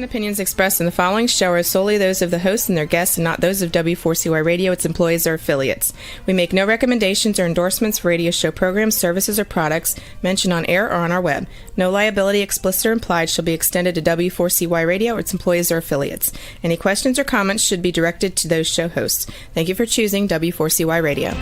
opinions expressed in the following show are solely those of the host and their guests and not those of W4CY Radio, its employees, or affiliates. We make no recommendations or endorsements for radio show programs, services, or products mentioned on air or on our web. No liability, explicit or implied, shall be extended to W4CY Radio or its employees or affiliates. Any questions or comments should be directed to those show hosts. Thank you for choosing W4CY Radio.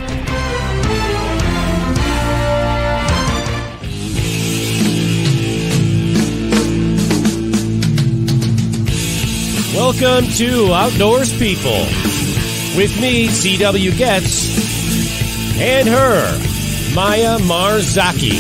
Welcome to Outdoors People with me, C.W. Getz, and her, Maya Marzaki.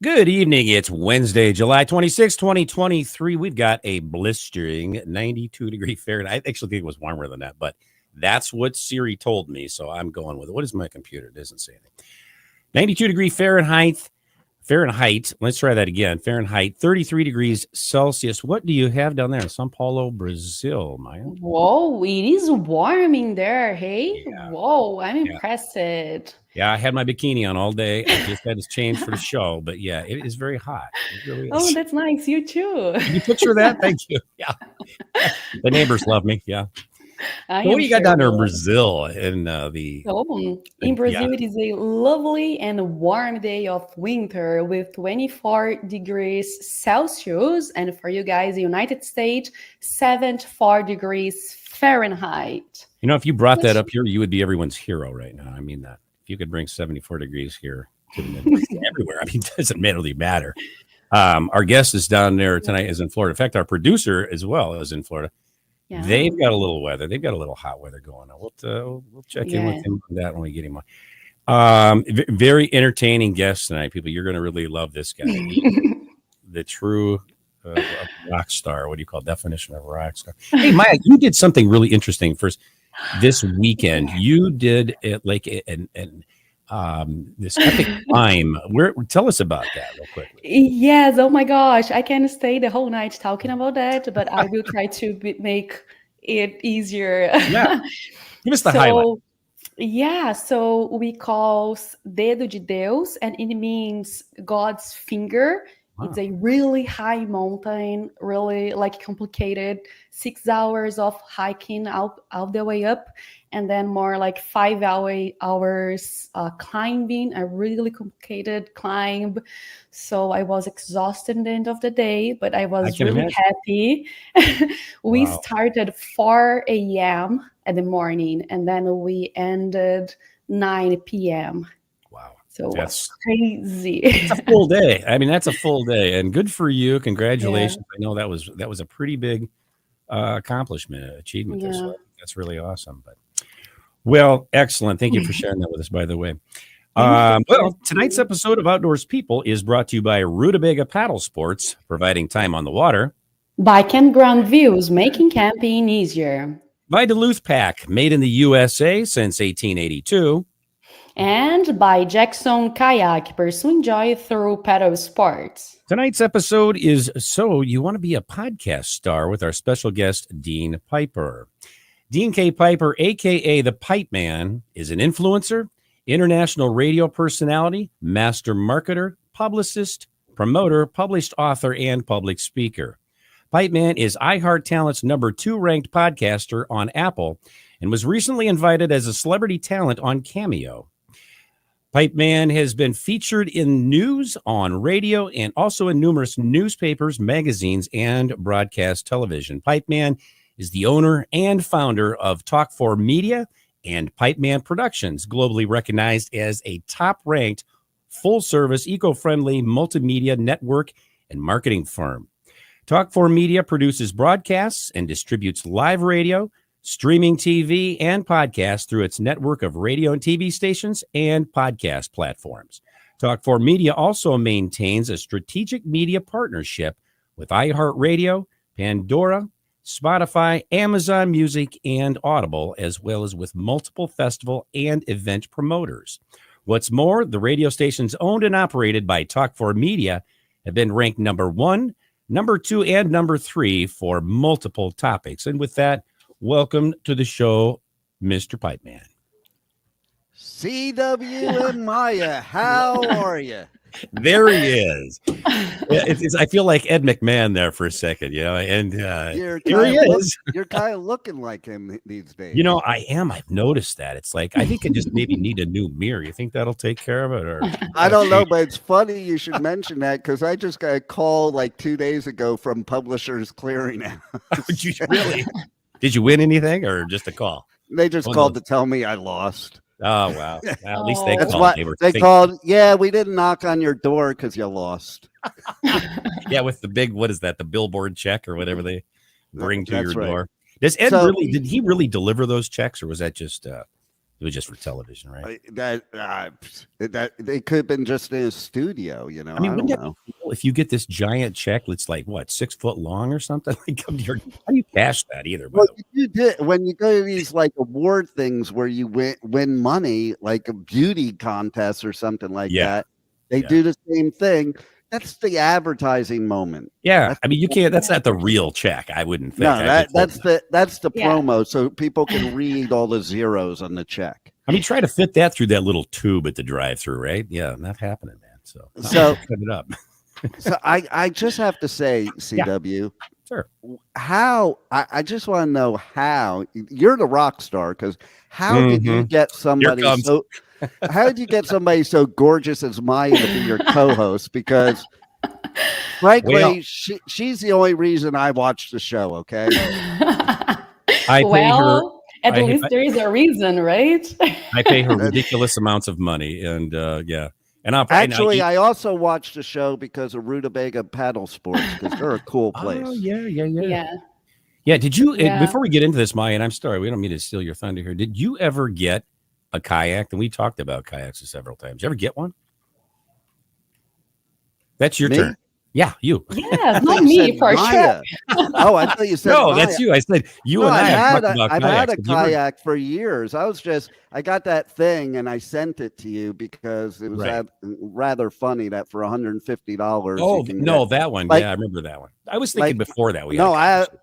Good evening. It's Wednesday, July 26, 2023. We've got a blistering 92 degree Fahrenheit. I actually think it was warmer than that, but that's what Siri told me, so I'm going with it. What is my computer? It doesn't say anything. 92 degree Fahrenheit. Let's try that again. Fahrenheit, 33 degrees Celsius. What do you have down there in São Paulo, Brazil, Maya? Whoa, it is warm in there, hey? Yeah. Whoa, I'm impressed. Yeah, I had my bikini on all day. I just had to change for the show, but yeah, it is very hot. It really is. Oh, that's nice. You too. Can you picture that? Thank you. Yeah. The neighbors love me. Yeah. So what do you got down there in Brazil? In Brazil, it is a lovely and warm day of winter with 24 degrees Celsius. And for you guys, the United States, 74 degrees Fahrenheit. You know, if you brought that up here, you would be everyone's hero right now. I mean that. If you could bring 74 degrees here to the Midwest, everywhere, I mean, it doesn't really matter. Our guest is down there tonight, is in Florida. In fact, our producer as well is in Florida. Yeah. They've got a little weather. They've got a little hot weather going on. We'll check in with him on that when we get him on. Very entertaining guest tonight, people. You're going to really love this guy. The true rock star. What do you call definition of rock star? Hey, Maya, you did something really interesting first this weekend. You did it like this epic climb. Tell us about that real quick. Yes. Oh my gosh. I can stay the whole night talking about that, but I will try to make it easier. Yeah. Give us the highlight. Yeah. So we call Dedo de Deus, and it means God's finger. Wow. It's a really high mountain, really like complicated, 6 hours of hiking out the way up, and then more like 5 hours climbing, a really complicated climb. So I was exhausted at the end of the day, but I was really happy. We started 4 a.m. in the morning, and then we ended 9 p.m. So that's crazy. It's a full day. I mean, that's a full day, and good for you. Congratulations. Yeah. I know that was a pretty big achievement. Yeah. That's really awesome. But well, excellent. Thank you for sharing that with us, by the way. Well, tonight's episode of Outdoors People is brought to you by Rutabaga Paddle Sports, providing time on the water. By Campground Views, making camping easier. By Duluth Pack, made in the USA since 1882. And by Jackson Kayak, pursuing joy through paddle sports. Tonight's episode is So You Want to Be a Podcast Star with our special guest, Dean Piper. Dean K. Piper, a.k.a. the Pipeman, is an influencer, international radio personality, master marketer, publicist, promoter, published author, and public speaker. Pipeman is iHeartTalent's #2 ranked podcaster on Apple and was recently invited as a celebrity talent on Cameo. Pipeman has been featured in news, on radio, and also in numerous newspapers, magazines, and broadcast television. Pipeman is the owner and founder of Talk4 Media and Pipeman Productions, globally recognized as a top-ranked, full-service, eco-friendly multimedia network and marketing firm. Talk4 Media produces broadcasts and distributes live radio, streaming TV, and podcasts through its network of radio and TV stations and podcast platforms. Talk4 Media also maintains a strategic media partnership with iHeartRadio, Pandora, Spotify, Amazon Music, and Audible, as well as with multiple festival and event promoters. What's more, the radio stations owned and operated by Talk4 Media have been ranked #1, #2, and #3 for multiple topics. And with that, welcome to the show, Mr. Pipeman. CW and Maya, how are you? There he is. I feel like Ed McMahon there for a second, and You're here he is. You're kind of looking like him these days. I am. I've noticed that. It's like I think I just maybe need a new mirror. You think that'll take care of it, or I don't know, but it's funny you should mention that because I just got a call like 2 days ago from Publishers Clearinghouse. Did you really? Did you win anything, or just a call? They just called to tell me I lost. Oh wow! Well, at least they That's called. what they called. Yeah, we didn't knock on your door because you lost. Yeah, with the big, what is that? The billboard check or whatever they bring to your door. Does Ed did he really deliver those checks, or was that just it was just for television, right? That they could have been just in a studio, I mean, wouldn't that be cool if you get this giant check that's like what 6 foot long or something? Like, how do you cash that either? Well, you did when you go to these like award things where you win money, like a beauty contest or something like that. They do the same thing. That's the advertising moment. Yeah, I mean, you can't. That's not the real check. I wouldn't think. No, that's the promo, so people can read all the zeros on the check. I mean, try to fit that through that little tube at the drive-through, right? Yeah, not happening, man. So cut it up. So I just have to say, CW, sure. How I just want to know how you're the rock star because how did you get somebody so? How did you get somebody so gorgeous as Maya to be your co-host? Because frankly, she's the only reason I watch the show. Okay. At least there is a reason, right? I pay her ridiculous amounts of money, and and I also watch the show because of Rutabaga Paddle Sports because they're a cool place. Oh yeah. Did you before we get into this, Maya? And I'm sorry, we don't mean to steal your thunder here. Did you ever get a kayak? And we talked about kayaks several times. You ever get one? That's your turn. Yeah, you. Yeah, not me for sure. Oh, I thought you said no. Maya. That's you. I said you and I have talked about kayaks. I've had a kayak for years. I got that thing and I sent it to you because it was rather funny that for $150. Oh no, that one. I remember that one. I was thinking before that.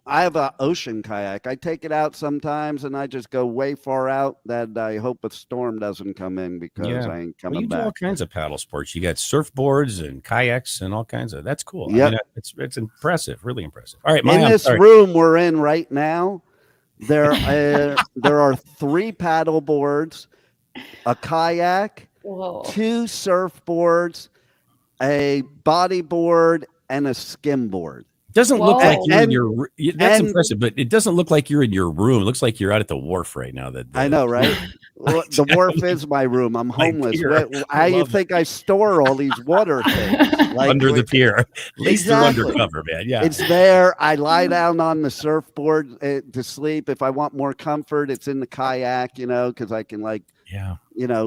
I have an ocean kayak. I take it out sometimes and I just go way far out that I hope a storm doesn't come in because I ain't coming back. You do all kinds of paddle sports. You got surfboards and kayaks and all kinds of. That's cool. Yeah, I mean, it's impressive. Really impressive. All right, in this room we're in right now, there are 3 paddle boards, a kayak, 2 surfboards, a bodyboard, and a skimboard. Doesn't look like you're in your. That's impressive, but it doesn't look like you're in your room. It looks like you're out at the wharf right now. I know, right? Well, the wharf is my room. I'm homeless. How do you think I store all these water things? Under the pier. At least they're undercover, man. Yeah, it's there. I lie down on the surfboard to sleep. If I want more comfort, it's in the kayak. Because I can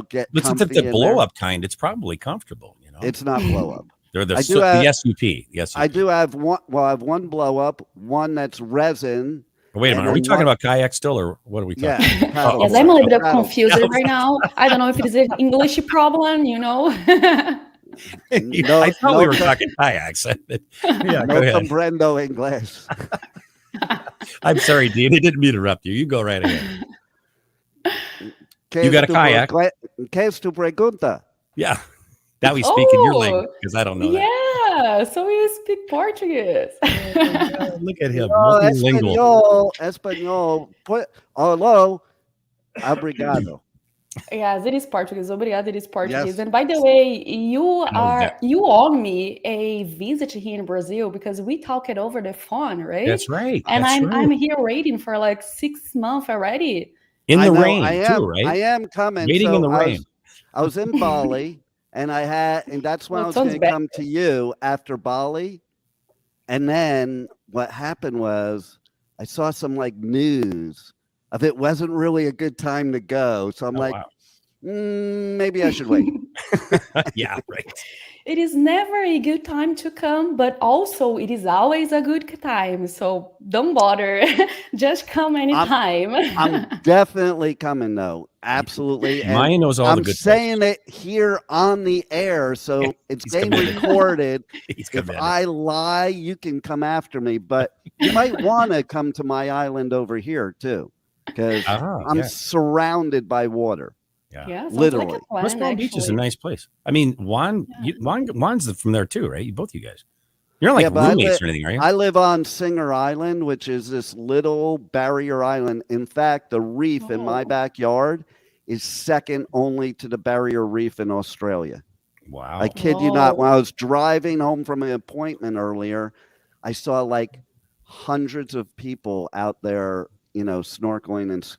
get. But since it's the blow up kind, it's probably comfortable. It's not blow up. They're the SUP. Yes, I do have one. Well, I have one blow up, one that's resin. Wait a minute. Are we talking about kayak still, or what are we talking about? Yes, I'm a little bit confused right now. I don't know if it is an English problem, I thought we were talking kayaks. No comprendo inglés. I'm sorry, Dean. I didn't mean to interrupt you. You go right ahead. You got a kayak. ¿Qué es tu pregunta? Yeah. Now we speak in your language because I don't know that. Yeah, so you speak Portuguese. Look at him, multilingual. Espanhol. Hello. Obrigado. Yes, it is Portuguese. Obrigado, it is Portuguese. Yes. And by the way, you owe me a visit here in Brazil because we talked it over the phone, right? That's right. And I'm here waiting for like 6 months already. In the rain, too, right? I am coming. Waiting in the rain. I was in Bali. And that's when I was going to come to you after Bali. And then what happened was I saw some news of it wasn't really a good time to go. So I'm maybe I should wait. Yeah, right. It is never a good time to come, but also it is always a good time. So don't bother. Just come anytime. I'm definitely coming, though. Absolutely. And Maya knows all the good saying it here on the air, so it's being recorded. If I lie, you can come after me, but you might want to come to my island over here, too, because I'm surrounded by water. Yeah, literally. like a plan, West Palm Beach is a nice place. I mean, Juan's from there too, right? Both you guys. You're not like roommates or anything, are you? I live on Singer Island, which is this little barrier island. In fact, the reef in my backyard is second only to the barrier reef in Australia. Wow. I kid you not. When I was driving home from an appointment earlier, I saw like hundreds of people out there, snorkeling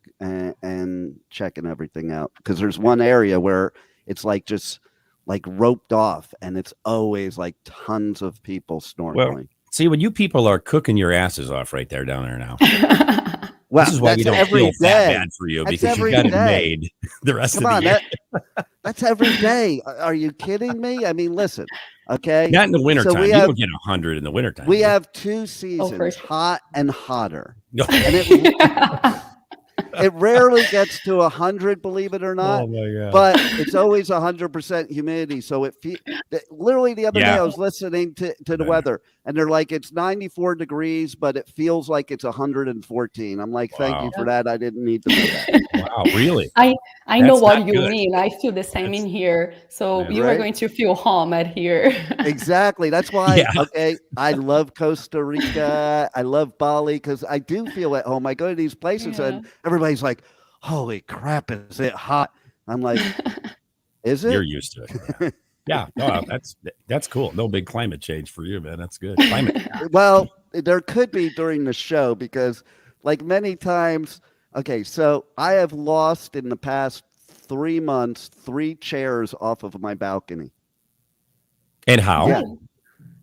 and checking everything out. Because there's one area where it's like just like roped off, and it's always like tons of people snorkeling. Well, see, when you people are cooking your asses off right there down there now. Well, this is why we don't feel that bad for you, because you got it made the rest of the year. That's every day. Are you kidding me? I mean, listen, okay? Not in the wintertime. You don't get 100 in the wintertime. We have 2 seasons, hot and hotter. And it rarely gets to 100, believe it or not. Oh my God. But it's always 100% humidity. So literally the other day I was listening to the weather, and they're like, it's 94 degrees, but it feels like it's 114. I'm like, thank you for that. I didn't need to know that. Wow, really? I know what you mean. I feel the same in here. So you are going to feel home at here. Exactly. That's why, I love Costa Rica. I love Bali, because I do feel at home. I go to these places and everybody's like, holy crap, is it hot? I'm like, is it? You're used to it. Yeah. No, that's cool. No big climate change for you, man. That's good. Well, there could be during the show, because like many times, so I have lost in the past 3 months 3 chairs off of my balcony. And how? Yeah.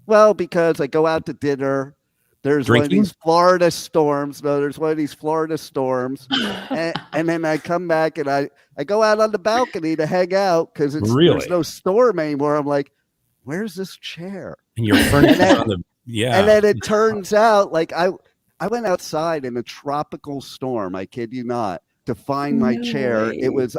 Well, because I go out to dinner. There's one of these Florida storms. No, there's one of these Florida storms. and then I come back and I go out on the balcony to hang out, because there's no storm anymore. I'm like, where's this chair? And your furniture on the And then it turns out, like, I went outside in a tropical storm, I kid you not, to find my chair. It was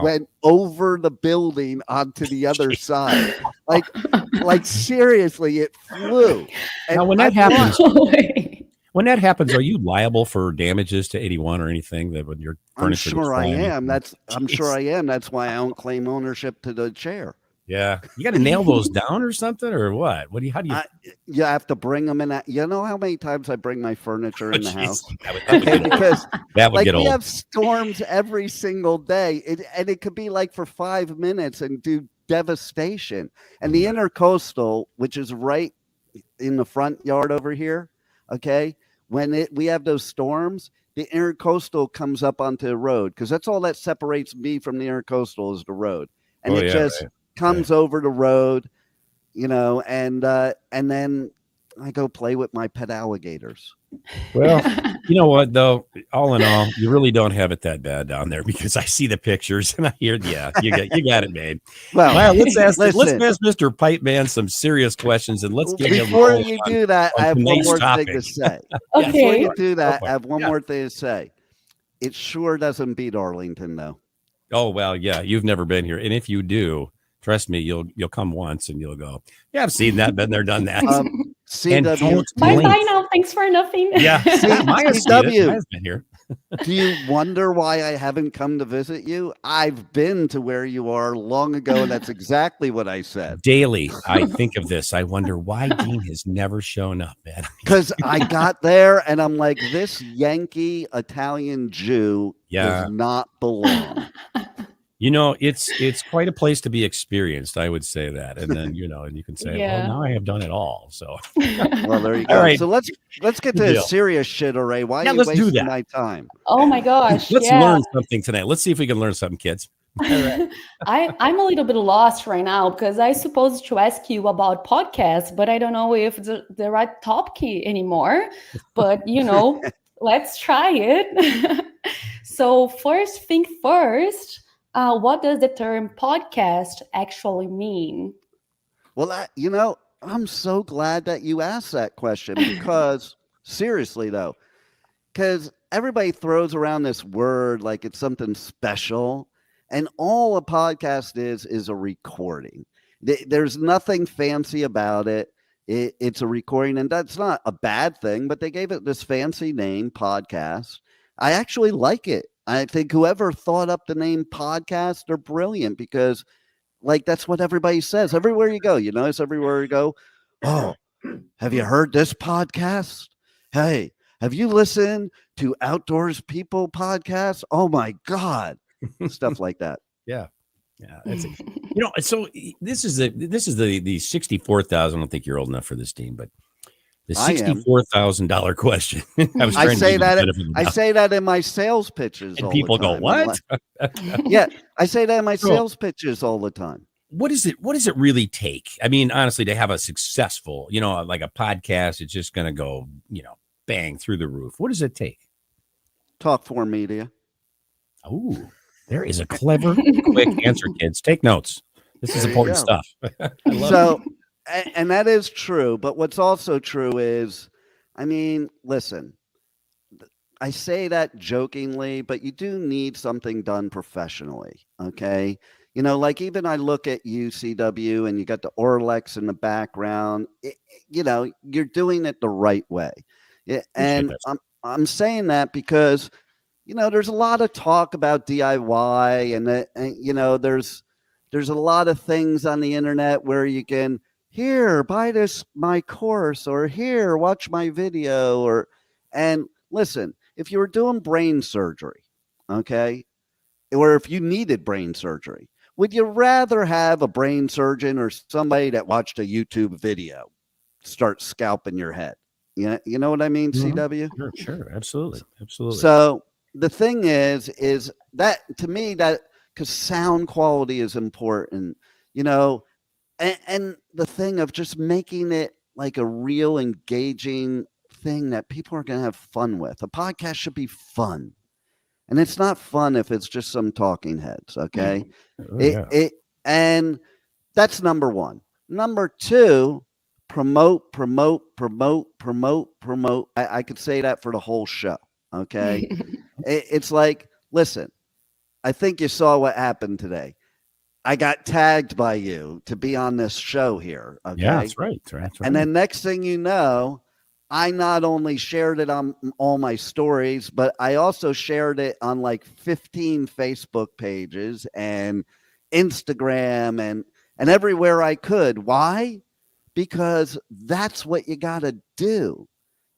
went over the building onto the other side. Like seriously, it flew. And now, when that happens, are you liable for damages to 81 or anything that when your furniture? I'm sure I am. I'm sure I am. That's why I don't claim ownership to the chair. Yeah, you got to nail those down or something, or what? How do you? You have to bring them in. You know how many times I bring my furniture in the house? Because that would get old. We have storms every single day, and it could be like for 5 minutes and do devastation. And the intercoastal, which is right in the front yard over here, when we have those storms, the intercoastal comes up onto the road, because that's all that separates me from the intercoastal is the road, and comes over the road, and then I go play with my pet alligators. Well, you know what, though, all in all, you really don't have it that bad down there, because I see the pictures and I hear, you got it made. Well, let's ask Mr. Pipeman some serious questions, and let's get him. Before you do that, I have one more thing to say. Okay. Before you do that, I have one more thing to say. It sure doesn't beat Arlington, though. Oh, well, yeah, you've never been here, and if you do, trust me, you'll come once and you'll go, yeah, I've seen that, been there, done that. CW. Bye now. Thanks for nothing. Yeah. CW. I've been here. Do you wonder why I haven't come to visit you? I've been to where you are long ago, and that's exactly what I said. Daily, I think of this. I wonder why Dean has never shown up, man. Because I got there and I'm like, this Yankee Italian Jew does not belong. It's quite a place to be experienced. I would say that, and then and you can say, well, now I have done it all. So, well, there you go. All right. So let's get to the serious shit, Ray. Why are you wasting my time? Oh my gosh! Let's learn something tonight. Let's see if we can learn something, kids. All right. I'm a little bit lost right now, because I supposed to ask you about podcasts, but I don't know if it's the right topic anymore. But let's try it. So first thing first. What does the term podcast actually mean? Well, I'm so glad that you asked that question, because seriously though, because everybody throws around this word like it's something special, and all a podcast is a recording. There's nothing fancy about it. It's a recording, and that's not a bad thing, but they gave it this fancy name, podcast. I actually like it. I think whoever thought up the name podcast, they're brilliant because like that's what everybody says. Everywhere you go, you notice everywhere you go, oh, have you heard this podcast? Hey, have you listened to Outdoors People podcast? Oh my God. Stuff like that. Yeah. Yeah. That's it. So this is the 64,000. I don't think you're old enough for this, Dean, but the $64,000 question. I say that in my sales pitches. And all people the time. go, what? Yeah. I say that in my sales pitches all the time. What does it really take? I mean, honestly, to have a successful, like a podcast, it's just going to go, bang through the roof. What does it take? Talk for media. Oh, there is a clever, quick answer, kids. Take notes. This is important stuff. And that is true. But what's also true is, I mean, listen, I say that jokingly, but you do need something done professionally. Okay. Like even I look at you, CW, and you got the Orlex in the background, you're doing it the right way. And I'm saying that because, there's a lot of talk about DIY and there's a lot of things on the internet where you can, here, buy my course, or here, watch my video, and listen, if you were doing brain surgery, okay, or if you needed brain surgery, would you rather have a brain surgeon or somebody that watched a YouTube video start scalping your head? You know what I mean, CW? Sure, absolutely. So the thing is that to me, that because sound quality is important, and the thing of just making it like a real engaging thing that people are going to have fun with. A podcast should be fun. And it's not fun if it's just some talking heads, okay? And that's number one. Number two, promote. I could say that for the whole show, okay? It's like, listen, I think you saw what happened today. I got tagged by you to be on this show here, okay? Yeah, that's right. And then next thing you know, I not only shared it on all my stories, but I also shared it on like 15 Facebook pages and Instagram and everywhere I could. Why? Because that's what you got to do.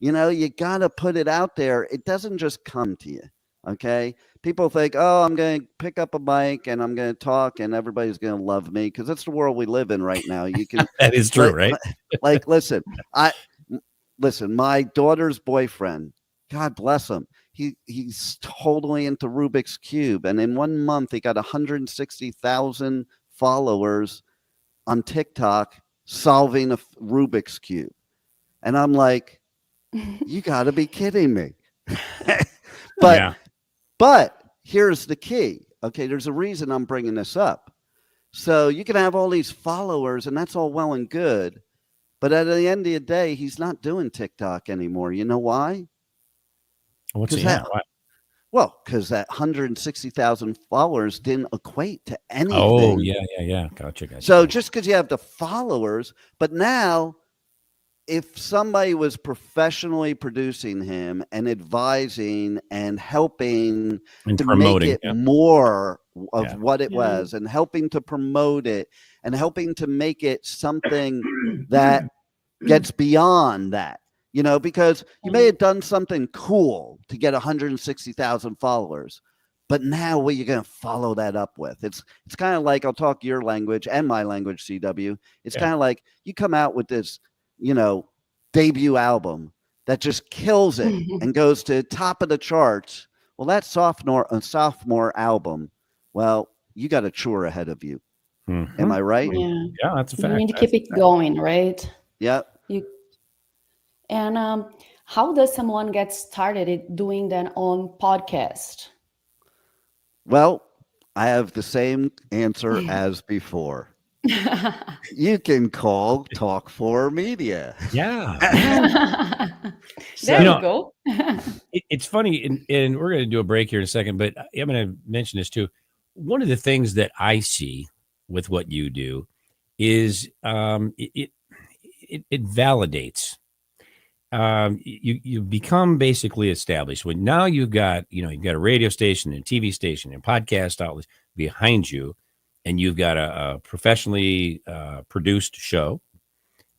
You got to put it out there. It doesn't just come to you. Okay. People think, oh, I'm going to pick up a mic and I'm going to talk and everybody's going to love me because it's the world we live in right now. You can, that is true, right? Listen, my daughter's boyfriend, God bless him. He's totally into Rubik's Cube. And in 1 month, he got 160,000 followers on TikTok solving a Rubik's Cube. And I'm like, you got to be kidding me. But here's the key. Okay, there's a reason I'm bringing this up. So you can have all these followers, and that's all well and good. But at the end of the day, he's not doing TikTok anymore. You know why? What's that? Well, because that 160,000 followers didn't equate to anything. Oh, yeah. Gotcha. So just because you have the followers, but now if somebody was professionally producing him and advising and helping and to promoting make it more of what it was and helping to promote it and helping to make it something that gets beyond that, because you may have done something cool to get 160,000 followers, but now what you're going to follow that up with? It's kind of like, I'll talk your language and my language, CW. It's kind of like you come out with this, debut album that just kills it and goes to top of the charts. Well, that sophomore album, well, you got a chore ahead of you. Mm-hmm. Am I right? Yeah, that's a fact. You need to keep it going, right? Yep. And how does someone get started doing that on podcast? Well, I have the same answer as before. You can call Talk for Media. Yeah. There you go. It's funny, and we're going to do a break here in a second, but I'm going to mention this too. One of the things that I see with what you do is it validates you become basically established. When now you've got a radio station and TV station and podcast outlets behind you, and you've got a professionally produced show,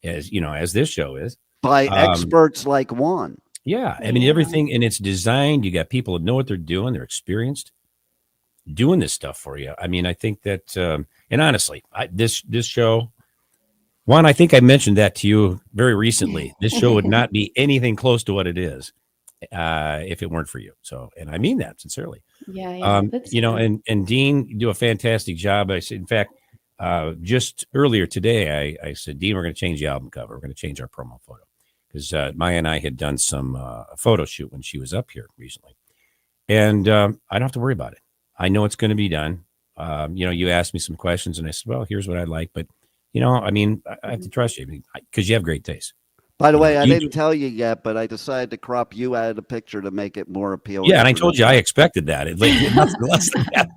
as this show is, by experts like Juan. Yeah, I mean everything, and it's designed. You got people that know what they're doing. They're experienced doing this stuff for you. I mean, I think that, and honestly, this show, Juan, I think I mentioned that to you very recently. This show would not be anything close to what it is if it weren't for you. So, and I mean that sincerely. Yeah. And Dean, you do a fantastic job. I said, in fact, just earlier today, I said, Dean, we're going to change the album cover. We're going to change our promo photo because Maya and I had done some photo shoot when she was up here recently, and I don't have to worry about it. I know it's going to be done. You asked me some questions, and I said, well, here's what I'd like, but I mean, I have to trust you because you have great taste. By the way, I didn't tell you yet, but I decided to crop you out of the picture to make it more appealing. Yeah, and I told you I expected that. It nothing less than that.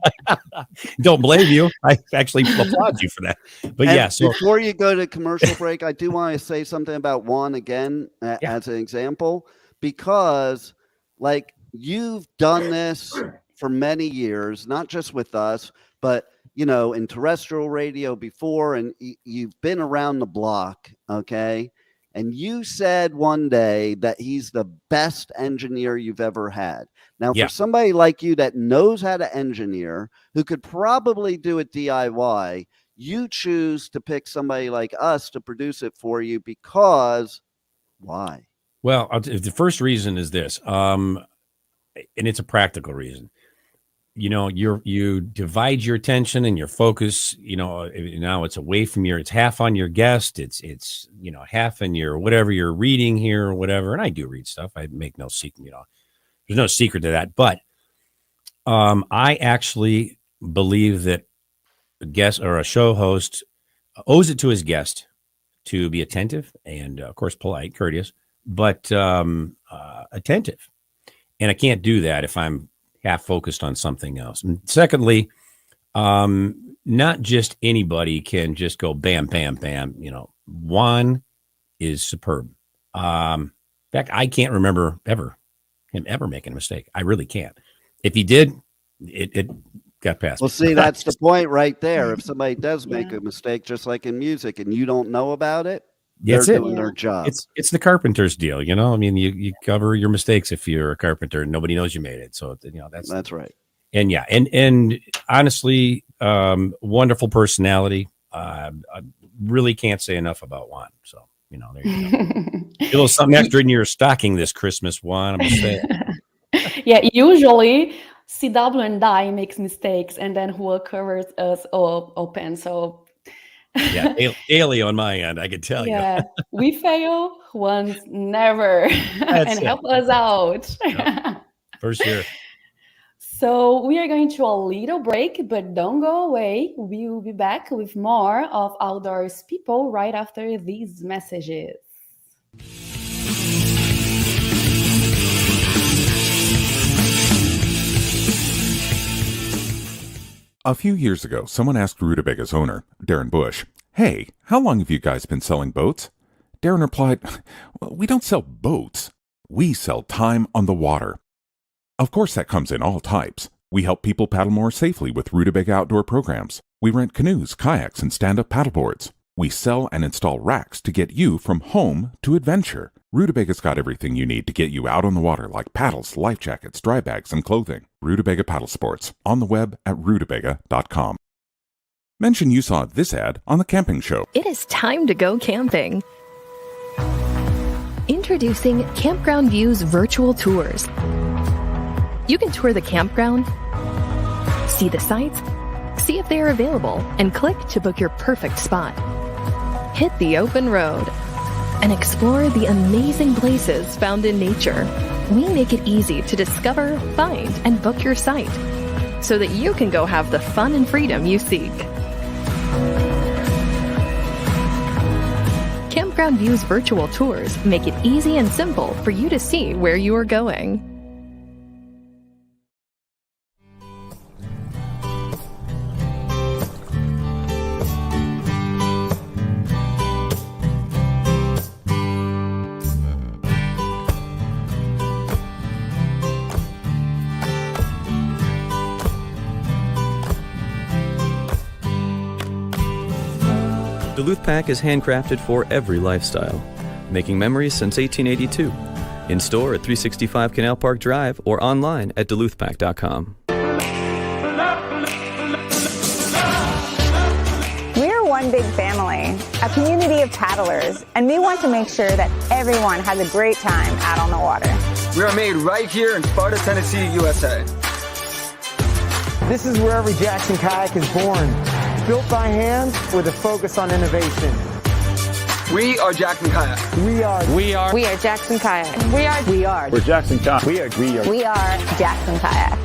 Don't blame you. I actually applaud you for that. But and yeah, so before you go to commercial break, I do want to say something about Juan again as an example, because like you've done this for many years, not just with us, but in terrestrial radio before, and you've been around the block, okay? And you said one day that he's the best engineer you've ever had. Now, for somebody like you that knows how to engineer, who could probably do it DIY, you choose to pick somebody like us to produce it for you because why? Well, the first reason is this, and it's a practical reason. You divide your attention and your focus, now it's away from it's half on your guest. It's half in your, whatever you're reading here or whatever. And I do read stuff. I make no secret, there's no secret to that. But I actually believe that a guest or a show host owes it to his guest to be attentive and of course, polite, courteous, but attentive. And I can't do that if I'm half focused on something else. And secondly, not just anybody can just go bam, bam, bam. Juan is superb. In fact, I can't remember him ever making a mistake. I really can't. If he did, it got past. Well, see, that's the point right there. If somebody does make a mistake, just like in music, and you don't know about it, they're doing their job. It's the carpenter's deal, I mean, you cover your mistakes if you're a carpenter and nobody knows you made it. So that's right. And and honestly, wonderful personality. I really can't say enough about Juan. So there you go. A little something extra in your stocking this Christmas, Juan. I'm gonna say. Yeah, usually CW and I makes mistakes, and then Juan covers us open. So. Yeah, Ailey on my end, I can tell you. Yeah, we fail once, never, and help us out. Yeah, for sure. So we are going to a little break, but don't go away. We will be back with more of Outdoors People right after these messages. A few years ago, someone asked Rutabaga's owner, Darren Bush, "Hey, how long have you guys been selling boats?" Darren replied, "Well, we don't sell boats. We sell time on the water." Of course, that comes in all types. We help people paddle more safely with Rutabaga outdoor programs. We rent canoes, kayaks, and stand-up paddleboards. We sell and install racks to get you from home to adventure. Rutabaga's got everything you need to get you out on the water, like paddles, life jackets, dry bags, and clothing. Rutabaga Paddle Sports, on the web at rutabaga.com. Mention you saw this ad on The Camping Show. It is time to go camping. Introducing Campground Views virtual tours. You can tour the campground, see the sites, see if they are available, and click to book your perfect spot. Hit the open road and explore the amazing places found in nature. We make it easy to discover, find, and book your site so that you can go have the fun and freedom you seek. Campground Views virtual tours make it easy and simple for you to see where you are going. Duluth Pack is handcrafted for every lifestyle, making memories since 1882. In store at 365 Canal Park Drive or online at duluthpack.com. We're one big family, a community of paddlers, and we want to make sure that everyone has a great time out on the water. We are made right here in Sparta, Tennessee, USA. This is where every Jackson kayak is born, built by hand with a focus on innovation. We are Jackson Kayak. We are Jackson Kayak. We're Jackson Kayak. We are Jackson Kayak.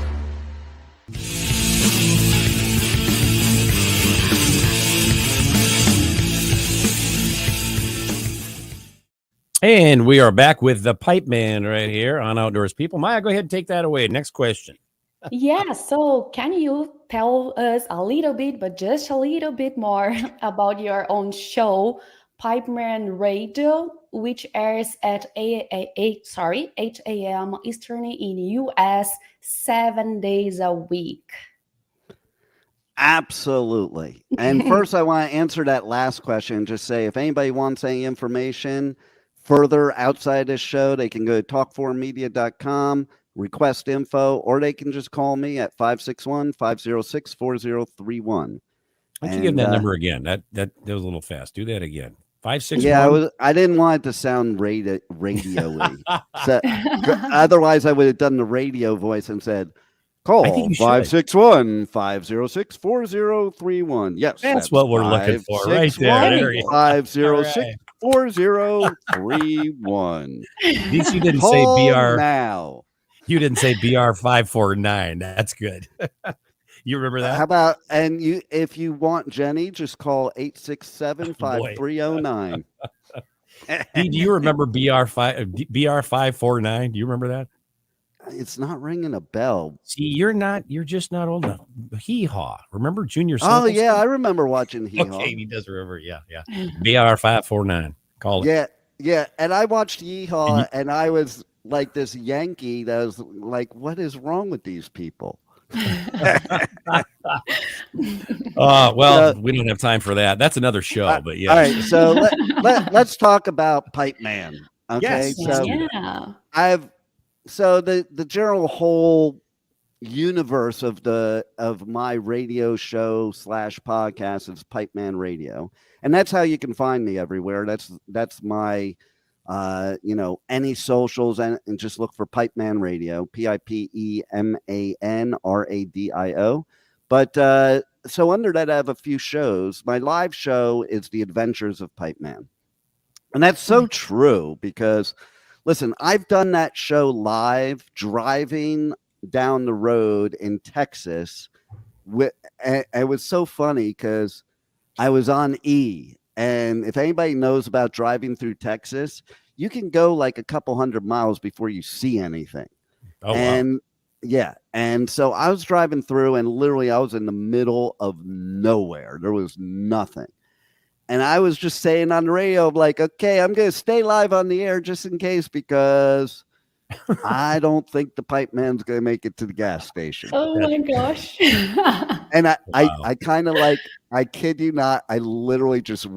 And we are back with the Pipeman right here on Outdoors People. Maya, go ahead and take that away. Next question. Yeah, so can you tell us a little bit, but just a little bit more about your own show, Pipeman Radio, which airs at 8 a.m. Eastern in U.S. 7 days a week? Absolutely. And first, I want to answer that last question and just say, if anybody wants any information further outside this show, they can go to talk4media.com, request info, or they can just call me at 561-506-4031. Why don't you give that number again? That was a little fast. Do that again. 561. Yeah, I didn't want it to sound radio-y. So, otherwise, I would have done the radio voice and said, call 561-506-4031. Yes, that's what we're looking for right there. 506-4031. At least you didn't say BR now. You didn't say BR 549. That's good. You remember that? How about, and you, if you want Jenny, just call 867-5309. Do you remember BR 549? Do you remember that? It's not ringing a bell. See, you're just not old enough. Hee Haw. Remember Junior? Oh yeah, I remember watching Hee Haw. Okay, he does remember. Yeah. BR 549. Call it. Yeah. And I watched Hee Haw, and I was like this Yankee that was like, what is wrong with these people? Well, we don't have time for that. That's another show, but yeah. All right, so let's talk about Pipeman. Okay, yes, so the general whole universe of my radio show / podcast is Pipeman Radio, and that's how you can find me everywhere. That's my any socials, and just look for Pipeman Radio, Pipeman Radio. But so under that, I have a few shows. My live show is The Adventures of Pipeman, and that's so true because, listen, I've done that show live driving down the road in Texas. It was so funny because I was on E. And if anybody knows about driving through Texas, you can go like a couple hundred miles before you see anything. Oh, and wow. Yeah. And so I was driving through, and literally I was in the middle of nowhere. There was nothing. And I was just saying on the radio, like, okay, I'm going to stay live on the air just in case, because I don't think the Pipeman's going to make it to the gas station. Oh my gosh. And I kind of like, I kid you not, I literally just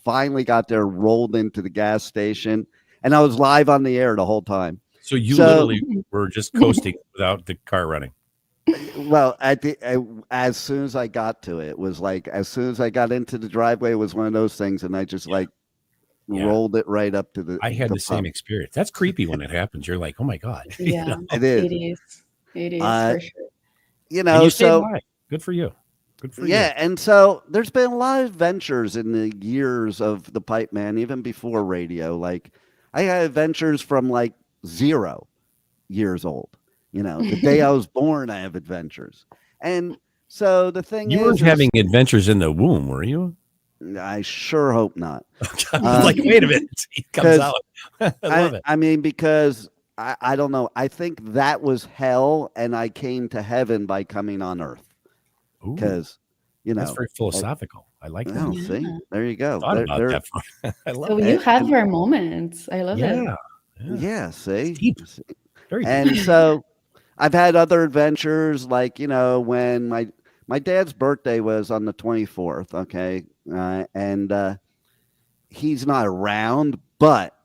finally got there, rolled into the gas station, and I was live on the air the whole time. So you literally were just coasting without the car running. Well, as soon as I got to it, was like, as soon as I got into the driveway, it was one of those things, and I just rolled it right up to the. I had the same experience. That's creepy when it happens. You're like, oh my god. Yeah, it is. It is for sure. And you stayed alive. Good for you. Good for you. Yeah, and so there's been a lot of adventures in the years of the Pipeman, even before radio. Like, I had adventures from like 0 years old. The day I was born, I have adventures. And so the thing you weren't having adventures in the womb, were you? I sure hope not. Like, wait a minute. He comes out. I love it. I mean, because I don't know. I think that was hell, and I came to heaven by coming on earth. Because, that's very philosophical. I like that. Oh, see? There you go. I love so it. you have your moments. I love it. Yeah, see? Deep. Very deep. And so I've had other adventures, like, when my dad's birthday was on the 24th, okay? and he's not around, but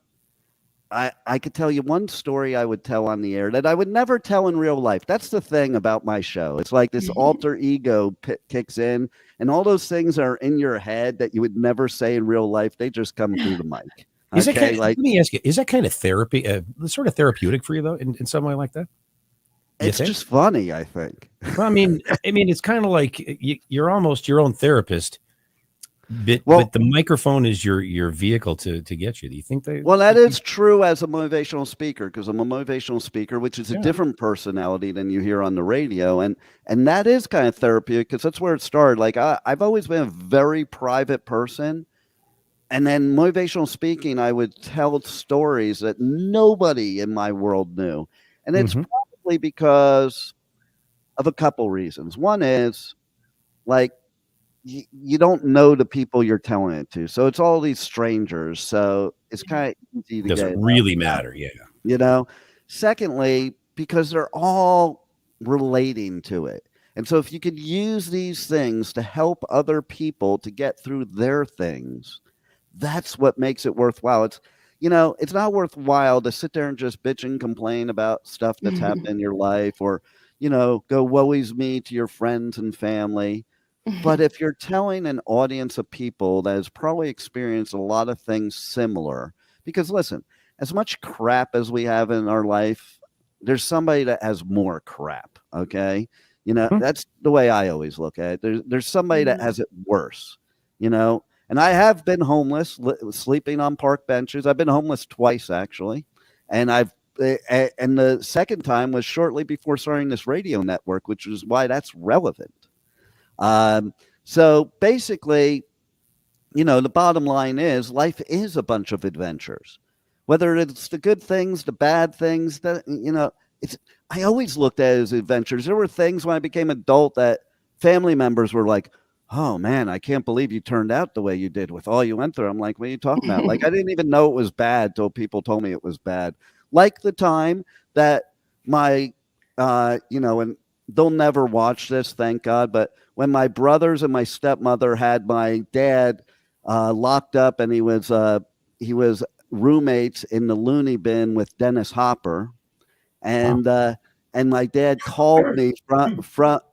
I could tell you one story I would tell on the air that I would never tell in real life. That's the thing about my show. It's like this alter ego kicks in, and all those things are in your head that you would never say in real life. They just come through the mic. Is that let me ask you, is that kind of therapy, sort of therapeutic for you, though, in some way like that? It's just funny, I think. Well, I mean, it's kind of like you're almost your own therapist. But the microphone is your vehicle to get you. Do you think they? Well, that is true as a motivational speaker, because I'm a motivational speaker, which is a different personality than you hear on the radio, and that is kind of therapeutic because that's where it started. Like I've always been a very private person, and then motivational speaking, I would tell stories that nobody in my world knew, and it's probably because of a couple reasons. One is like, you don't know the people you're telling it to, so it's all these strangers. So it's kind of easy to doesn't really matter, Secondly, because they're all relating to it, and so if you could use these things to help other people to get through their things, that's what makes it worthwhile. It's it's not worthwhile to sit there and just bitch and complain about stuff that's happened in your life, or go woe is me to your friends and family. But if you're telling an audience of people that has probably experienced a lot of things similar, because listen, as much crap as we have in our life, there's somebody that has more crap. Okay. That's the way I always look at it. There's somebody that has it worse, and I have been homeless, sleeping on park benches. I've been homeless twice, actually. And and the second time was shortly before starting this radio network, which is why that's relevant. So basically, the bottom line is life is a bunch of adventures, whether it's the good things, the bad things that, I always looked at it as adventures. There were things when I became adult that family members were like, oh man, I can't believe you turned out the way you did with all you went through. I'm like, what are you talking about? Like, I didn't even know it was bad till people told me it was bad. Like the time that my, and they'll never watch this, thank God, but when my brothers and my stepmother had my dad locked up, and he was roommates in the loony bin with Dennis Hopper, and my dad called me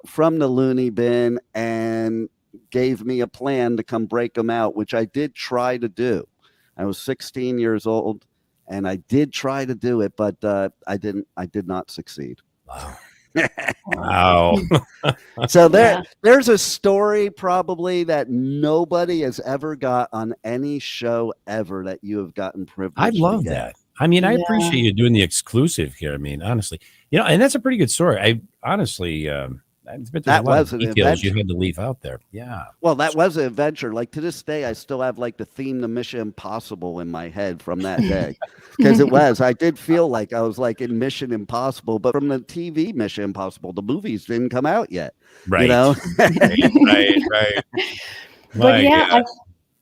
from the loony bin and gave me a plan to come break him out, which I did try to do. I was 16 years old, and I did try to do it, but I did not succeed. Wow. Wow. So there's a story probably that nobody has ever got on any show ever that you have gotten privileged. I love that. I mean, I appreciate you doing the exclusive here. I mean, honestly, and that's a pretty good story. I honestly, that was an details you had to leave out there. Yeah. Well, that was an adventure. Like to this day, I still have like the theme to Mission Impossible in my head from that day, because I did feel like I was like in Mission Impossible, but from the TV Mission Impossible, the movies didn't come out yet. Right. Right. But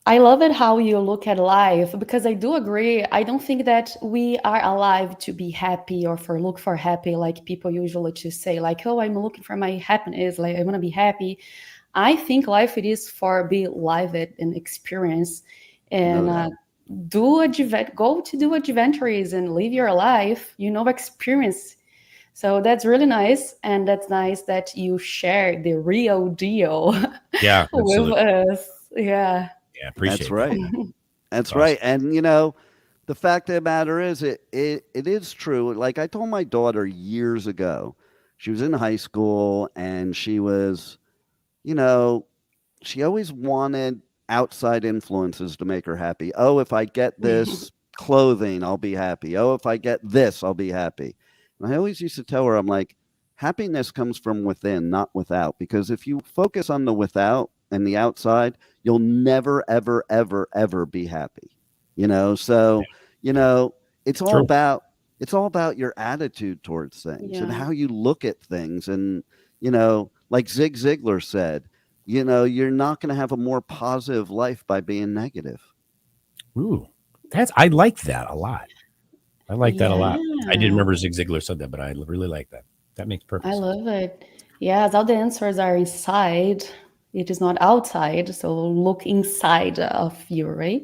I love it how you look at life, because I do agree. I don't think that we are alive to be happy or look for happy, like people usually just say, like, oh, I'm looking for my happiness, like I want to be happy. I think life it is for be live it and experience, and go to do adventures and live your life, experience. So that's really nice, and that's nice that you share the real deal with us. Yeah. Yeah, appreciate That's right. That's awesome. Right. And the fact of the matter is it is true. Like I told my daughter years ago, she was in high school, and she was, she always wanted outside influences to make her happy. Oh, if I get this clothing, I'll be happy. Oh, if I get this, I'll be happy. And I always used to tell her, I'm like, happiness comes from within, not without. Because if you focus on the without and the outside, you'll never, ever, ever, ever be happy. So, it's all about your attitude towards things and how you look at things. And, like Zig Ziglar said, you're not going to have a more positive life by being negative. Ooh, I like that a lot. I like that a lot. I didn't remember Zig Ziglar said that, but I really like that. That makes perfect sense. I love it. Yes, all the answers are inside. It is not outside, so look inside of you, right?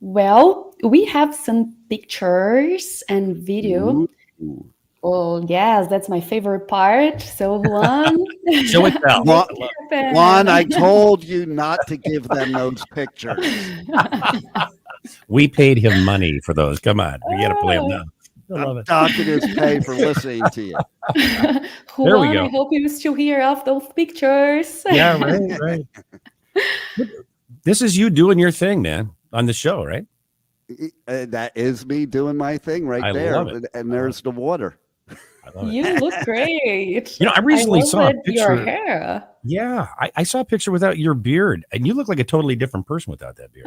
Well, we have some pictures and video. Ooh. Oh, yes, that's my favorite part. So, Juan. Show it down. Juan, I told you not to give them those pictures. We paid him money for those. Come on. We got to play them now. I love I'm it. docking his pay for listening to you. Juan, There we go. I hope you still hear of those pictures. Yeah, right. This is you doing your thing, man, on the show, right? That is me doing my thing right I there. love it. And there's the water. I love it. You look great. I recently saw a Your picture. hair. Yeah, I saw a picture without your beard, and you look like a totally different person without that beard.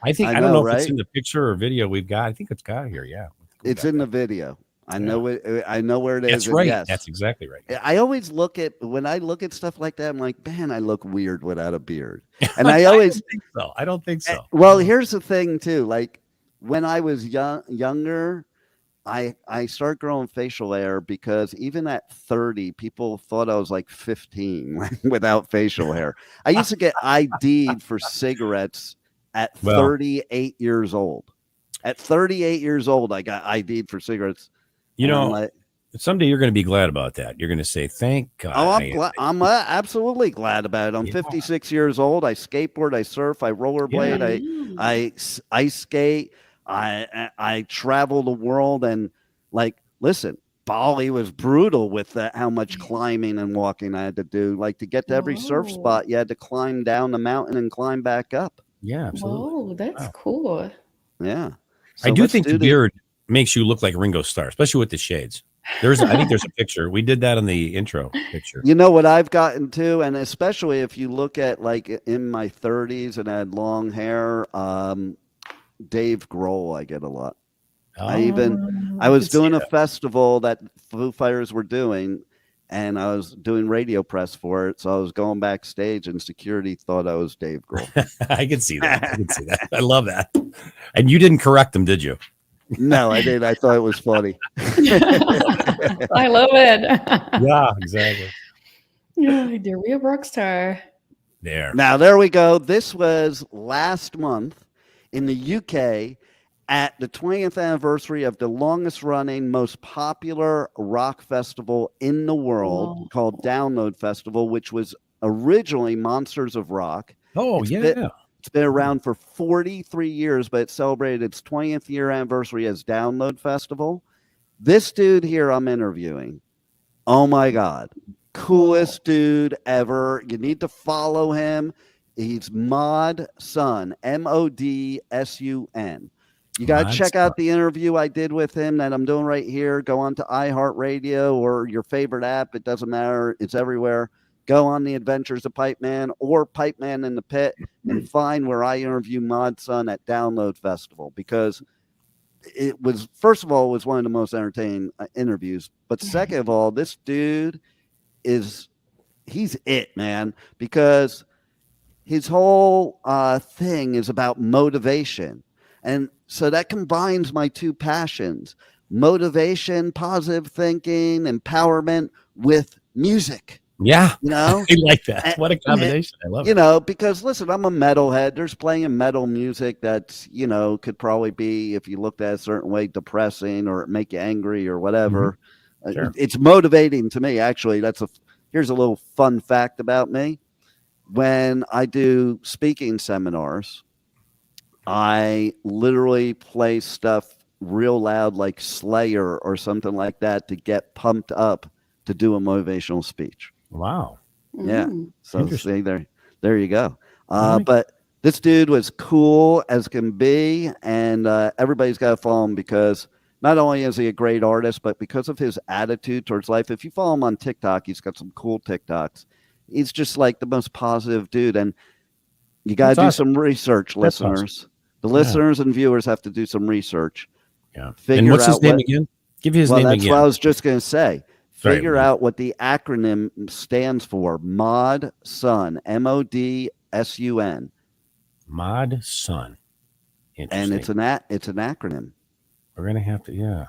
I don't know if it's in the picture or video we've got. I think it's got here. Yeah, it's in the video. I know it. I know where it is. That's right. Yes. That's exactly right. I always when I look at stuff like that, I'm like, man, I look weird without a beard. And I always I don't think so. Well, here's the thing too. Like when I was younger, I started growing facial hair because even at 30, people thought I was like 15 without facial hair. I used to get ID'd for cigarettes at 38 years old. At 38 years old, I got ID'd for cigarettes. Someday you're going to be glad about that. You're going to say, thank God. Oh, I'm absolutely glad about it. I'm 56 years old. I skateboard, I surf, I rollerblade, I ice skate. I travel the world, and listen, Bali was brutal with how much climbing and walking I had to do. Like to get to every surf spot, you had to climb down the mountain and climb back up. Yeah, absolutely. Oh, that's cool. Yeah. So I do think the beard makes you look like Ringo Starr, especially with the shades. I think there's a picture. We did that on the intro picture. You know what I've gotten to, and especially if you look at in my 30s and I had long hair, Dave Grohl, I get a lot. I was doing a festival that Foo Fighters were doing, and I was doing radio press for it. So I was going backstage, and security thought I was Dave Grohl. I can see that. I love that. And you didn't correct them, did you? No, I did. I thought it was funny. I love it. Yeah, exactly. Yeah, the real rock star. Now, there we go. This was last month in the UK at the 20th anniversary of the longest running, most popular rock festival in the world called Download Festival, which was originally Monsters of Rock. Oh, It's been around for 43 years, but it celebrated its 20th year anniversary as Download Festival. This dude here I'm interviewing, oh my God, coolest dude ever. You need to follow him. He's Mod Sun, MODSUN. You got to check out the interview I did with him that I'm doing right here. Go on to iHeartRadio or your favorite app. It doesn't matter. It's everywhere. Go on the Adventures of Pipeman or Pipeman in the Pit and find where I interview Mod Sun at Download Festival, because it was, first of all, it was one of the most entertaining interviews. But second of all, this dude he's it, man, because his whole thing is about motivation. And so that combines my two passions, motivation, positive thinking, empowerment with music. Yeah. I like that. What a combination. I love it. Because listen, I'm a metalhead. There's playing metal music that's, could probably be, if you looked at it a certain way, depressing or make you angry or whatever. Mm-hmm. Sure. It's motivating to me. Actually, here's a little fun fact about me. When I do speaking seminars, I literally play stuff real loud like Slayer or something like that to get pumped up to do a motivational speech. Wow. Yeah. So see, there you go. But this dude was cool as can be, and everybody's got to follow him because not only is he a great artist, but because of his attitude towards life. If you follow him on TikTok, he's got some cool TikToks. He's just like the most positive dude, and you got to do some research, listeners. Awesome. The listeners and viewers have to do some research. Yeah. And what's his name again? Give you his name again. That's what I was just going to say. Figure out what the acronym stands for. Mod Sun, MODSUN. Mod Sun. And it's an acronym. We're gonna have to,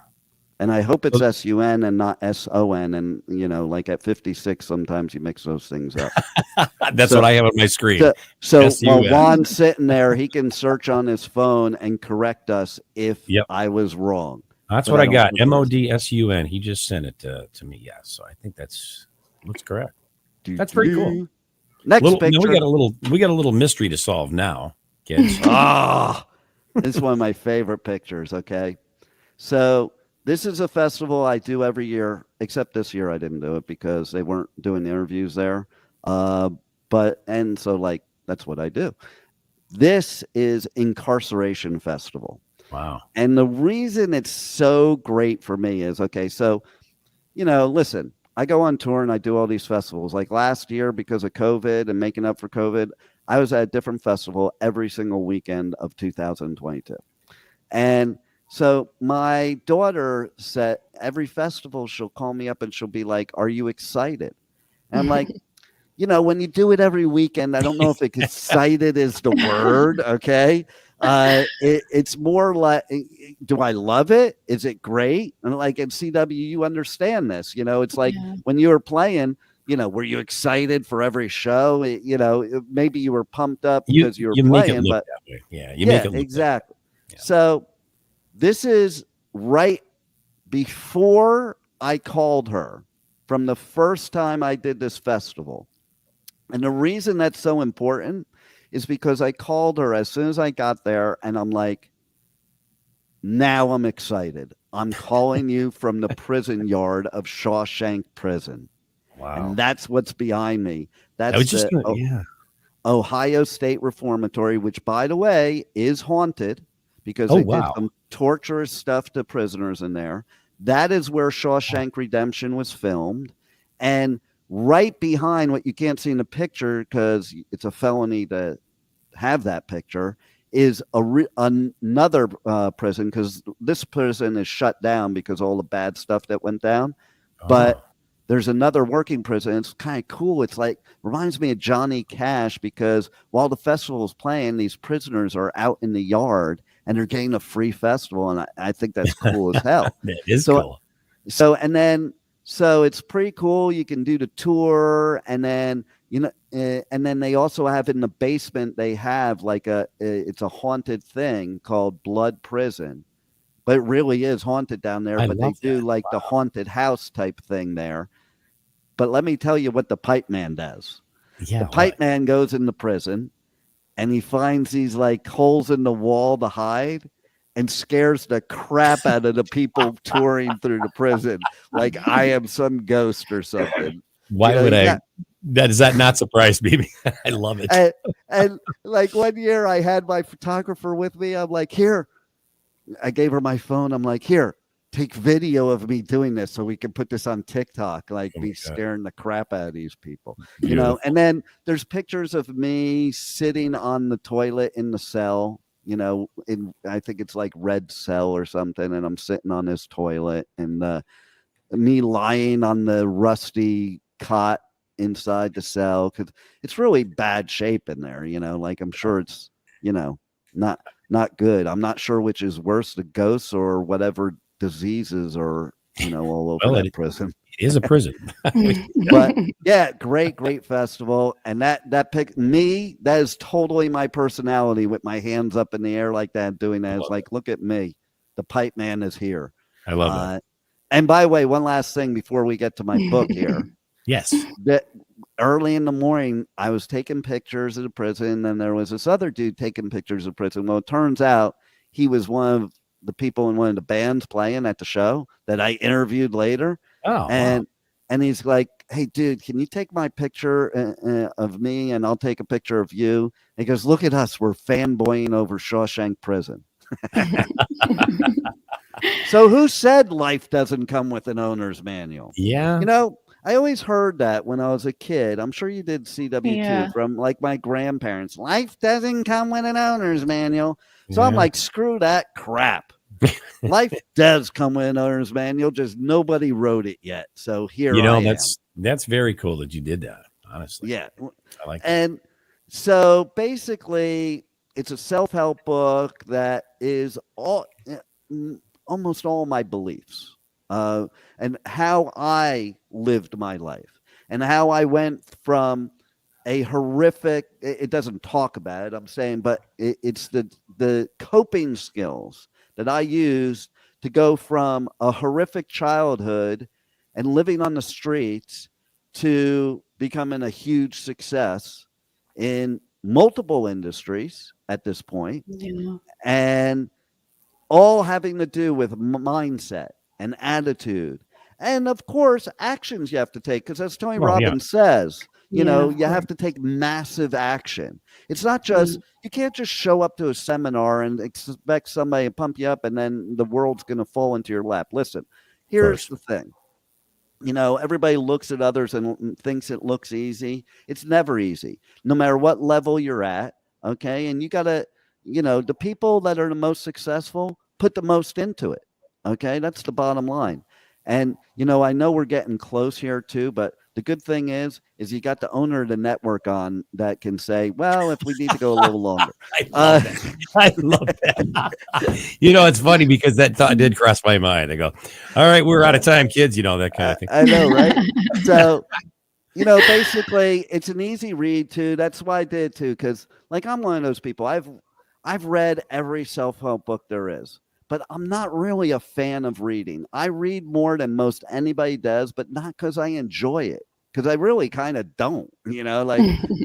And I hope it's S-U-N and not S-O-N. And, like at 56, sometimes you mix those things up. That's what I have on my screen. So while Juan's sitting there, he can search on his phone and correct us if I was wrong. That's what I got. M-O-D-S-U-N. He just sent it to me. Yeah. So I think looks correct. That's pretty cool. Next picture. No, we got a little mystery to solve now, kids. This is one of my favorite pictures. Okay. So this is a festival I do every year, except this year I didn't do it because they weren't doing the interviews there. So that's what I do. This is Incarceration Festival. Wow. And the reason it's so great for me is, okay, so, listen, I go on tour and I do all these festivals. Like last year, because of COVID and making up for COVID, I was at a different festival every single weekend of 2022. And so my daughter said every festival she'll call me up and she'll be like, "Are you excited?" And I'm like, when you do it every weekend, I don't know if excited is the word. Okay. It's more like, do I love it? Is it great? And like at CW, you understand this, it's like when you were playing, were you excited for every show? Maybe you were pumped up because you were playing, make it look but that way. Yeah, you make it look exactly. Yeah. So this is right before I called her from the first time I did this festival. And the reason that's so important is because I called her as soon as I got there and I'm like, now I'm excited. I'm calling you from the prison yard of Shawshank Prison. Wow. And that's what's behind me. That's Ohio State Reformatory, which, by the way, is haunted because they did some torturous stuff to prisoners in there. That is where Shawshank Redemption was filmed. And right behind what you can't see in the picture because it's a felony to have that picture is another prison because this prison is shut down because all the bad stuff that went down. But there's another working prison. It's kind of cool. It's like reminds me of Johnny Cash because while the festival is playing, these prisoners are out in the yard and they're getting a free festival. And I think that's cool as hell. That is cool. So it's pretty cool. You can do the tour, and then and then they also have in the basement. They have like it's a haunted thing called Blood Prison, but it really is haunted down there. But they do like the haunted house type thing there. But let me tell you what the Pipeman does. Yeah, the Pipeman goes in the prison, and he finds these like holes in the wall to hide. And scares the crap out of the people touring through the prison, like I am some ghost or something. Why would I? Does that not surprise me? I love it. And like one year, I had my photographer with me. I'm like, here. I gave her my phone. I'm like, here, take video of me doing this so we can put this on TikTok. Like, be scaring the crap out of these people, And then there's pictures of me sitting on the toilet in the cell. I think it's like Red Cell or something, and I'm sitting on this toilet, and me lying on the rusty cot inside the cell because it's really bad shape in there. Like I'm sure it's not good. I'm not sure which is worse, the ghosts or whatever diseases are all over that prison. It is a prison. But yeah, great festival. And that is totally my personality with my hands up in the air like that, doing that. It's like, look at me. The Pipeman is here. I love that. And by the way, one last thing before we get to my book here. Yes. That early in the morning, I was taking pictures of the prison, and there was this other dude taking pictures of prison. Well, it turns out he was one of the people in one of the bands playing at the show that I interviewed later. And he's like, hey, dude, can you take my picture of me and I'll take a picture of you? And he goes, look at us. We're fanboying over Shawshank Prison. So who said life doesn't come with an owner's manual? Yeah. I always heard that when I was a kid. I'm sure you did CW too, from like my grandparents. Life doesn't come with an owner's manual. So I'm like, screw that crap. Life does come with an owner's manual, just nobody wrote it yet. So here I am. That's very cool that you did that, honestly. Yeah. I like that. And so basically it's a self-help book that is almost all my beliefs. and how I lived my life and how I went from a horrific, it doesn't talk about it, I'm saying, but it's the coping skills that I used to go from a horrific childhood and living on the streets to becoming a huge success in multiple industries at this point. Yeah. And all having to do with mindset and attitude. And of course, actions you have to take, because as Tony Robbins says, you have to take massive action. It's not just, you can't just show up to a seminar and expect somebody to pump you up and then the world's going to fall into your lap. Listen, here's the thing. Everybody looks at others and thinks it looks easy. It's never easy, no matter what level you're at. Okay. And you got to, the people that are the most successful put the most into it. Okay. That's the bottom line. And, I know we're getting close here too, but the good thing is you got the owner of the network on that can say, well, if we need to go a little longer. I love that. It's funny because that thought did cross my mind. I go, all right, we're out of time, kids, that kind of thing. I know, right? So, basically it's an easy read too. That's why I did too. Cause I'm one of those people. I've read every self-help book there is. But I'm not really a fan of reading. I read more than most anybody does, but not because I enjoy it. Because I really kind of don't,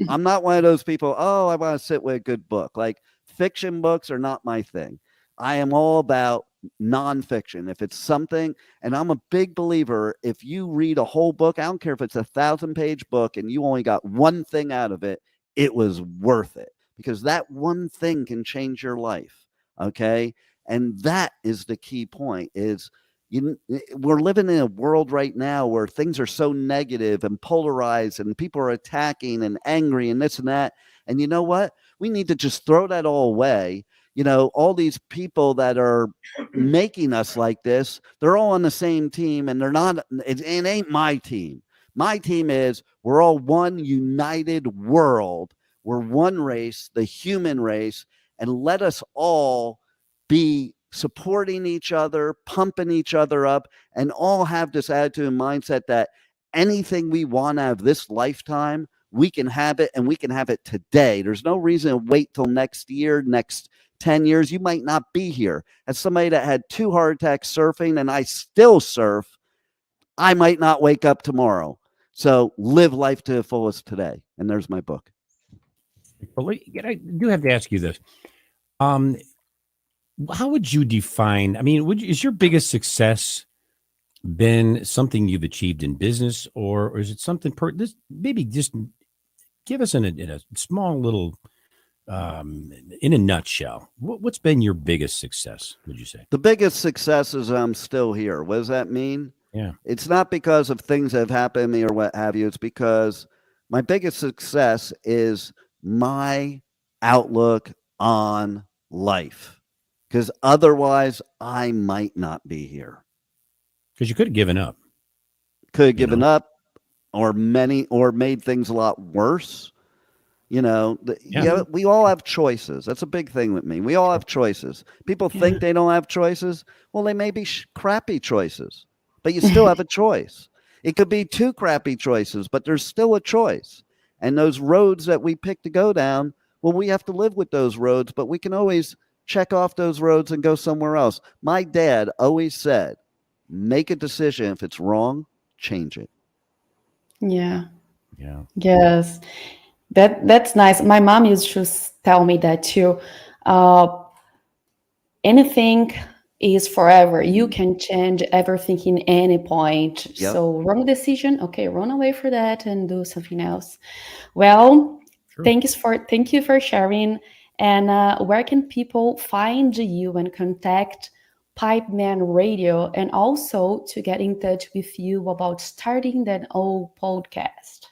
I'm not one of those people, I want to sit with a good book. Fiction books are not my thing. I am all about nonfiction. If it's something, and I'm a big believer, if you read a whole book, I don't care if it's 1,000-page book and you only got one thing out of it, it was worth it. Because that one thing can change your life. Okay. And that is the key point is we're living in a world right now where things are so negative and polarized and people are attacking and angry and this and that. And you know what? We need to just throw that all away. All these people that are making us like this, they're all on the same team and they're not, it ain't my team. My team is we're all one united world. We're one race, the human race, and let us all be supporting each other, pumping each other up, and all have this attitude and mindset that anything we want out of this lifetime, we can have it, and we can have it today. There's no reason to wait till next year, next 10 years. You might not be here. As somebody that had 2 heart attacks surfing, and I still surf, I might not wake up tomorrow. So live life to the fullest today. And there's my book. I do have to ask you this. How would you define, is your biggest success been something you've achieved in business, or is it something, maybe just give us in a small little, in a nutshell, what's been your biggest success, would you say? The biggest success is I'm still here. What does that mean? Yeah. It's not because of things that have happened to me or what have you. It's because my biggest success is my outlook on life. Because otherwise, I might not be here. Because you could have given up. Could have given up, or made things a lot worse. We all have choices. That's a big thing with me. We all have choices. People think they don't have choices. Well, they may be crappy choices, but you still have a choice. It could be 2 crappy choices, but there's still a choice. And those roads that we pick to go down, well, we have to live with those roads, but we can always check off those roads and go somewhere else. My dad always said, make a decision. If it's wrong, change it. Yeah. Yeah. Yes. That's nice. My mom used to tell me that too. Anything is forever. You can change everything in any point. Yep. So wrong decision. Okay, run away for that and do something else. Well, Sure. Thank you for sharing. And where can people find you and contact Pipeman Radio, and also to get in touch with you about starting that old podcast?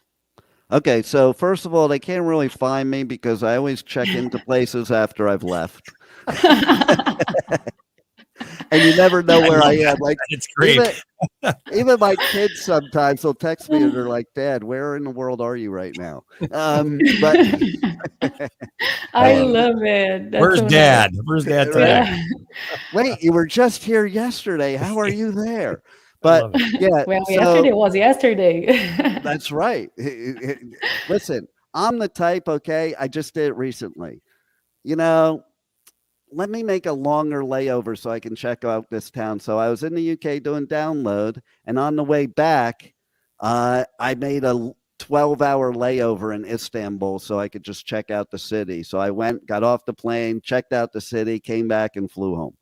Okay, so first of all, they can't really find me because I always check into places after I've left. And you never know where I am. It's great. Even my kids sometimes will text me and they're like, "Dad, where in the world are you right now?" But I love it. That's Where's so Dad? nice. Where's Dad today? Wait, you were just here yesterday. How are you there? But yeah, well, yesterday was yesterday. That's right. Listen, I'm the type, okay, I just did it recently. You know, let me make a longer layover so I can check out this town. So I was in the UK doing download, and on the way back, I made a 12-hour layover in Istanbul so I could just check out the city. So I went, got off the plane, checked out the city, came back and flew home.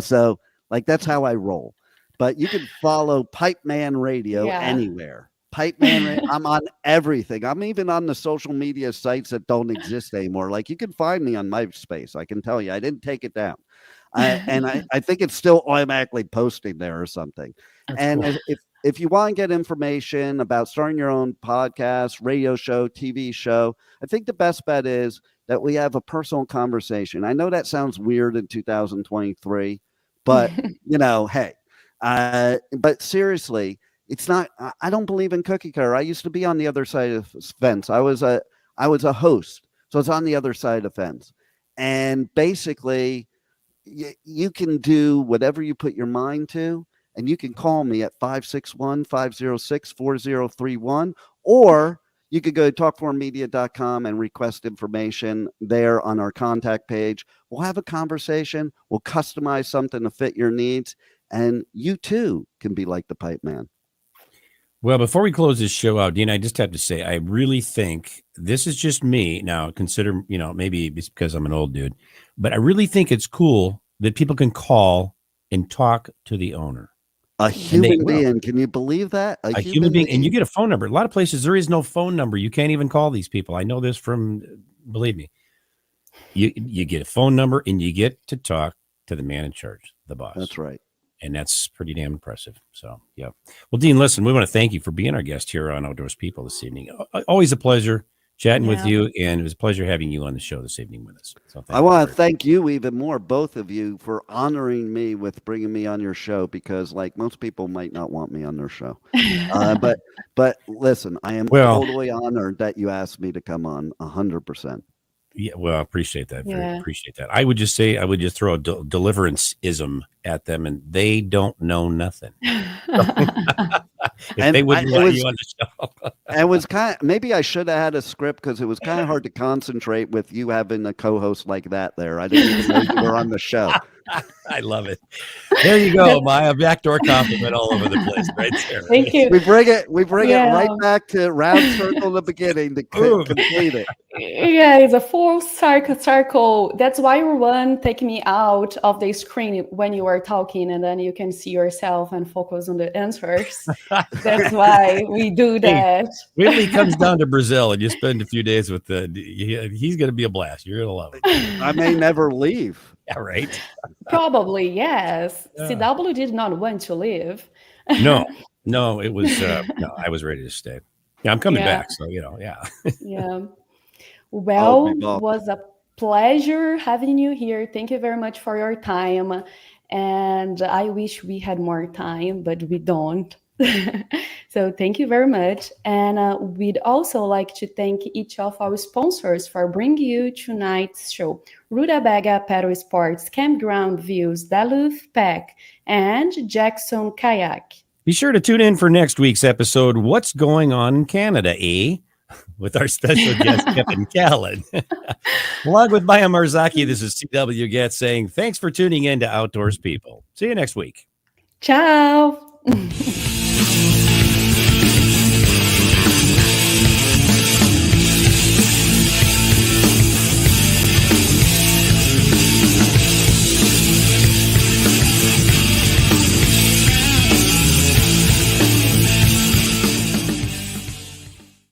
So like that's how I roll. But you can follow Pipeman Radio anywhere. Pipeman, I'm on everything. I'm even on the social media sites that don't exist anymore. Like you can find me on MySpace. I can tell you, I didn't take it down. I think it's still automatically posting there or something. That's and cool. if you want to get information about starting your own podcast, radio show, TV show, I think the best bet is that we have a personal conversation. I know that sounds weird in 2023, but hey, but seriously, it's not, I don't believe in cookie cutter. I used to be on the other side of the fence. I was a host. So it's on the other side of the fence. And basically you can do whatever you put your mind to, and you can call me at 561-506-4031, or you could go to talk4media.com and request information there on our contact page. We'll have a conversation. We'll customize something to fit your needs, and you too can be like the Pipe Man. Well, before we close this show out, Dean, I just have to say, I really think this is just me. Now, consider, maybe it's because I'm an old dude, but I really think it's cool that people can call and talk to the owner. A human being. Can you believe that? A human being. And you get a phone number. A lot of places, there is no phone number. You can't even call these people. I know this from, believe me. You get a phone number and you get to talk to the man in charge, the boss. That's right. And that's pretty damn impressive. So, yeah. Well, Dean, listen, we want to thank you for being our guest here on Outdoors People this evening. Always a pleasure chatting with you, and it was a pleasure having you on the show this evening with us. So I want to thank you even more, both of you, for honoring me with bringing me on your show, because like most people might not want me on their show. But listen, I am totally honored that you asked me to come on 100%. Yeah, well, I appreciate that. Very appreciate that. I would just throw a deliverance-ism at them, and they don't know nothing. If they wouldn't let you on the show. It was maybe I should have had a script, because it was kind of hard to concentrate with you having a co-host like that there. I didn't even know you were on the show. I love it. There you go, Maya. Backdoor compliment all over the place, right there. Thank you. We bring it right back to round circle in the beginning to complete it. Yeah, it's a full circle. That's why you want take me out of the screen when you are talking, and then you can see yourself and focus on the answers. That's why we do that. Wait till he comes down to Brazil and you spend a few days with he's going to be a blast. You're going to love it. I may never leave. Yeah, right. Probably, yes. Yeah. CW did not want to leave. No, it was, I was ready to stay. Yeah, I'm coming back. So, yeah. Yeah. Well, it was a pleasure having you here. Thank you very much for your time. And I wish we had more time, but we don't. So thank you very much. And we'd also like to thank each of our sponsors for bringing you tonight's show. Rutabaga Paddle Sports, Campground Views, Duluth Pack, and Jackson Kayak. Be sure to tune in for next week's episode, What's Going On in Canada, with our special guest, Kevin Callan. Along with Maya Marzaki, this is CW Getz saying thanks for tuning in to Outdoors People. See you next week. Ciao.